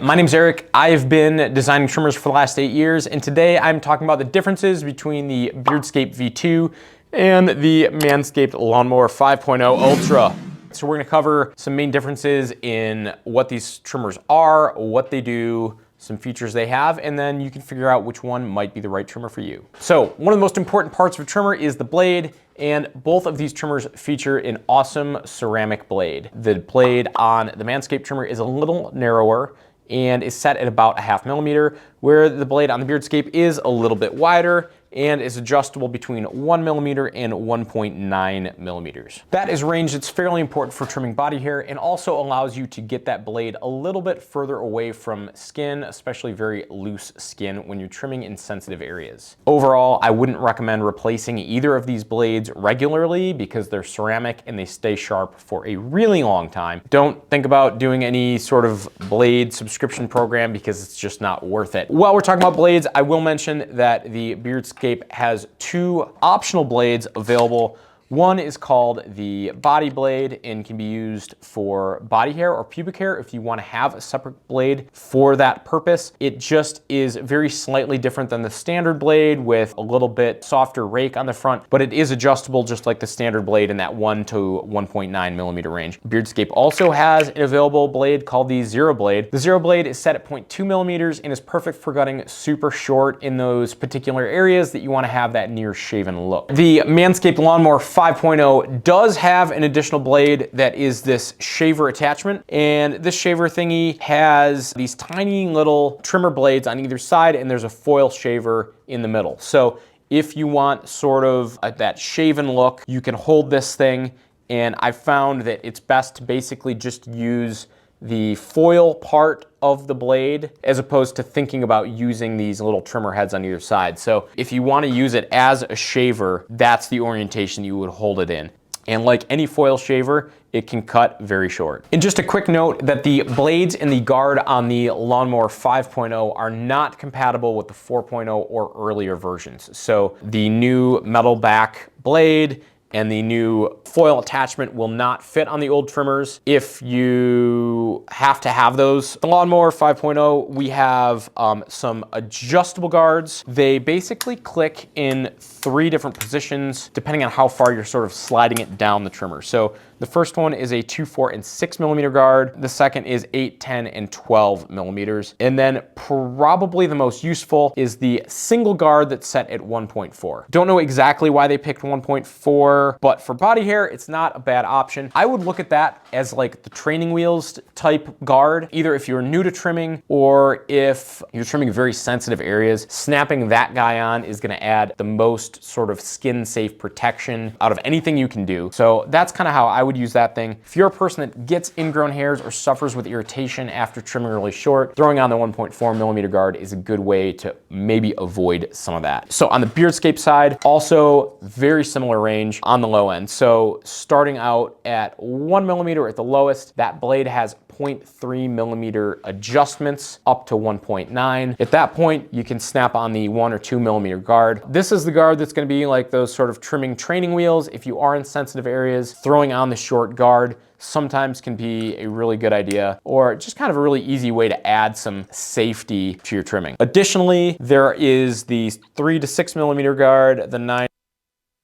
My name's Eric. I've been designing trimmers for the last 8 years, and today I'm talking about the differences between the Beardscape V2 and the Manscaped Lawnmower 5.0 Ultra. So we're gonna cover some main differences in what these trimmers are, what they do, some features they have, and then you can figure out which one might be the right trimmer for you. So one of the most important parts of a trimmer is the blade, and both of these trimmers feature an awesome ceramic blade. The blade on the Manscaped trimmer is a little narrower and is set at about 1/2 millimeter, where the blade on the Beardscape is a little bit wider and is adjustable between 1 millimeter and 1.9 millimeters. That is range that's fairly important for trimming body hair and also allows you to get that blade a little bit further away from skin, especially very loose skin when you're trimming in sensitive areas. Overall, I wouldn't recommend replacing either of these blades regularly because they're ceramic and they stay sharp for a really long time. Don't think about doing any sort of blade subscription program because it's just not worth it. While we're talking about blades, I will mention that the Beardscape has 2 optional blades available. One is called the body blade and can be used for body hair or pubic hair if you want to have a separate blade for that purpose. It just is very slightly different than the standard blade with a little bit softer rake on the front, but it is adjustable just like the standard blade in that 1 to 1.9 millimeter range. Beardscape also has an available blade called the Zero Blade. The Zero Blade is set at 0.2 millimeters and is perfect for cutting super short in those particular areas that you want to have that near shaven look. The Manscaped Lawnmower 5.0 does have an additional blade that is this shaver attachment, and this shaver thingy has these tiny little trimmer blades on either side, and there's a foil shaver in the middle. So if you want sort of that shaven look, you can hold this thing, and I found that it's best to basically just use the foil part of the blade as opposed to thinking about using these little trimmer heads on either side. So if you want to use it as a shaver, that's the orientation you would hold it in. And like any foil shaver, it can cut very short. And just a quick note that the blades and the guard on the Lawnmower 5.0 are not compatible with the 4.0 or earlier versions. So the new metal back blade and the new foil attachment will not fit on the old trimmers if you have to have those. The Lawnmower 5.0, we have some adjustable guards. They basically click in 3 different positions depending on how far you're sort of sliding it down the trimmer. So the first one is a 2, 4, and 6 millimeter guard. The second is 8, 10, and 12 millimeters. And then probably the most useful is the single guard that's set at 1.4. Don't know exactly why they picked 1.4, but for body hair, it's not a bad option. I would look at that as like the training wheels type guard, either if you're new to trimming or if you're trimming very sensitive areas. Snapping that guy on is gonna add the most sort of skin safe protection out of anything you can do. So that's kind of how I would use that thing. If you're a person that gets ingrown hairs or suffers with irritation after trimming really short, throwing on the 1.4 millimeter guard is a good way to maybe avoid some of that. So on the Beardscape side, also very similar range on the low end. So starting out at 1 millimeter at the lowest, that blade has 0.3 millimeter adjustments up to 1.9. At that point, you can snap on the 1 or 2 millimeter guard. This is the guard that's gonna be like those sort of trimming training wheels. If you are in sensitive areas, throwing on the short guard sometimes can be a really good idea, or just kind of a really easy way to add some safety to your trimming. Additionally, there is the 3 to 6 millimeter guard, the 9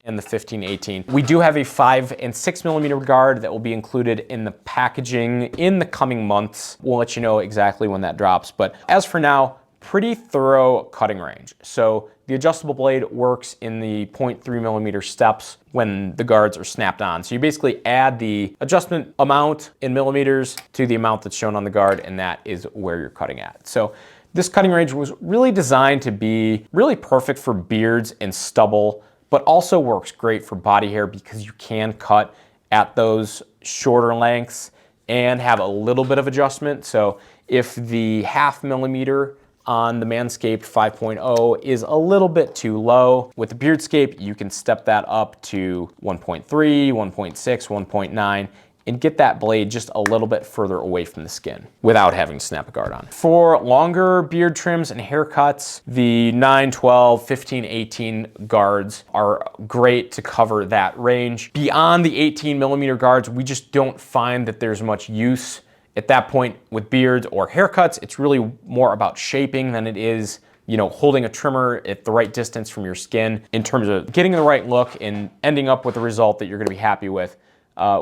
and the 15-18. We do have a 5 and 6 millimeter guard that will be included in the packaging in the coming months. We'll let you know exactly when that drops, but as for now, pretty thorough cutting range. So the adjustable blade works in the 0.3 millimeter steps when the guards are snapped on. So you basically add the adjustment amount in millimeters to the amount that's shown on the guard, and that is where you're cutting at. So this cutting range was really designed to be really perfect for beards and stubble, but also works great for body hair because you can cut at those shorter lengths and have a little bit of adjustment. So if the 1/2 millimeter on the Manscaped 5.0 is a little bit too low, with the Beardscape, you can step that up to 1.3, 1.6, 1.9, and get that blade just a little bit further away from the skin without having to snap a guard on. For longer beard trims and haircuts, the 9, 12, 15, 18 guards are great to cover that range. Beyond the 18 millimeter guards, we just don't find that there's much use At that point with beards or haircuts, it's really more about shaping than it is, you know, holding a trimmer at the right distance from your skin in terms of getting the right look and ending up with a result that you're gonna be happy with.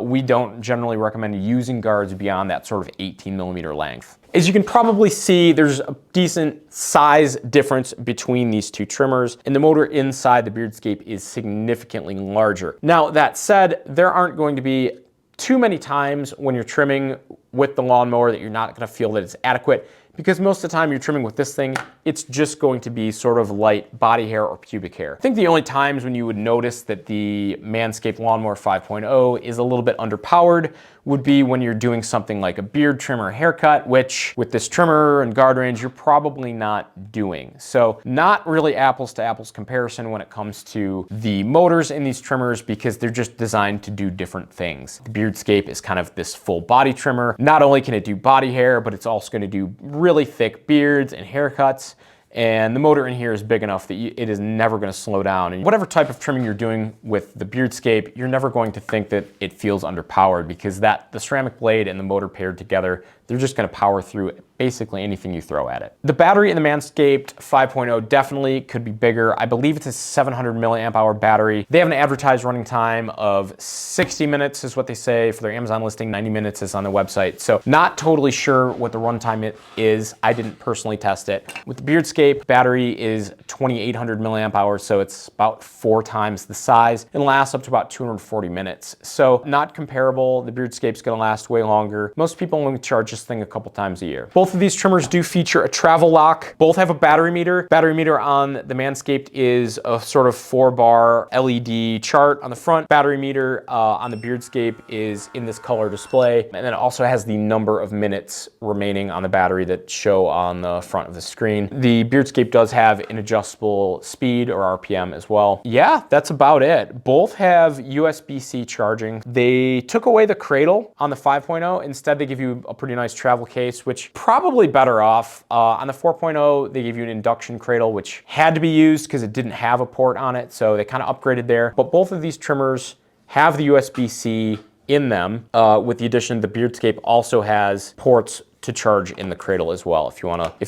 We don't generally recommend using guards beyond that sort of 18 millimeter length. As you can probably see, there's a decent size difference between these two trimmers, and the motor inside the Beardscape is significantly larger. Now, that said, there aren't going to be too many times when you're trimming with the lawnmower that you're not gonna feel that it's adequate, because most of the time you're trimming with this thing, it's just going to be sort of light body hair or pubic hair. I think the only times when you would notice that the Manscaped Lawnmower 5.0 is a little bit underpowered would be when you're doing something like a beard trim or haircut, which with this trimmer and guard range, you're probably not doing. So not really apples to apples comparison when it comes to the motors in these trimmers, because they're just designed to do different things. The Beardscape is kind of this full body trimmer. Not only can it do body hair, but it's also gonna do really thick beards and haircuts. And the motor in here is big enough that it is never gonna slow down. And whatever type of trimming you're doing with the Beardscape, you're never going to think that it feels underpowered, because the ceramic blade and the motor paired together, they're just gonna power through basically anything you throw at it. The battery in the Manscaped 5.0 definitely could be bigger. I believe it's a 700 milliamp hour battery. They have an advertised running time of 60 minutes is what they say for their Amazon listing. 90 minutes is on the website. So not totally sure what the runtime is. I didn't personally test it. With the Beardscape, battery is 2,800 milliamp hours, so it's about 4 times the size and lasts up to about 240 minutes. So not comparable. The Beardscape's gonna last way longer. Most people only charge this thing a couple times a year. Both of these trimmers do feature a travel lock. Both have a battery meter. Battery meter on the Manscaped is a sort of 4-bar LED chart on the front. Battery meter on the Beardscape is in this color display. And then it also has the number of minutes remaining on the battery that show on the front of the screen. The Beardscape does have an adjustable speed or RPM as well. Yeah, that's about it. Both have USB-C charging. They took away the cradle on the 5.0. Instead, they give you a pretty nice travel case, which probably better off. On the 4.0, they gave you an induction cradle, which had to be used because it didn't have a port on it. So they kind of upgraded there. But both of these trimmers have the USB-C in them. With the addition, the Beardscape also has ports to charge in the cradle as well. If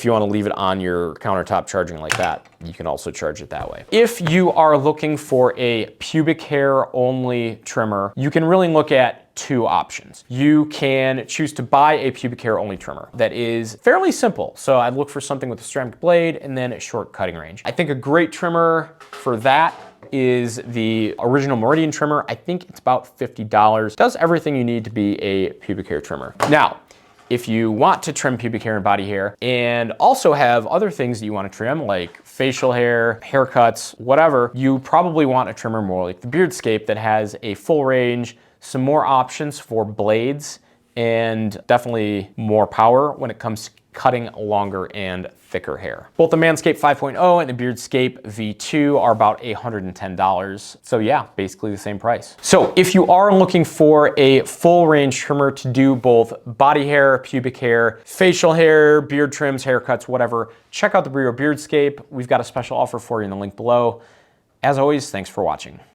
you wanna leave it on your countertop charging like that, you can also charge it that way. If you are looking for a pubic hair only trimmer, you can really look at 2 options. You can choose to buy a pubic hair only trimmer that is fairly simple. So I'd look for something with a ceramic blade and then a short cutting range. I think a great trimmer for that is the original Meridian trimmer. I think it's about $50. Does everything you need to be a pubic hair trimmer. Now, if you want to trim pubic hair and body hair and also have other things that you want to trim like facial hair, haircuts, whatever, you probably want a trimmer more like the Beardscape that has a full range, some more options for blades, and definitely more power when it comes to cutting longer and thicker hair. Both the Manscaped 5.0 and the Beardscape V2 are about $110. So yeah, basically the same price. So if you are looking for a full range trimmer to do both body hair, pubic hair, facial hair, beard trims, haircuts, whatever, check out the Beardscape. We've got a special offer for you in the link below. As always, thanks for watching.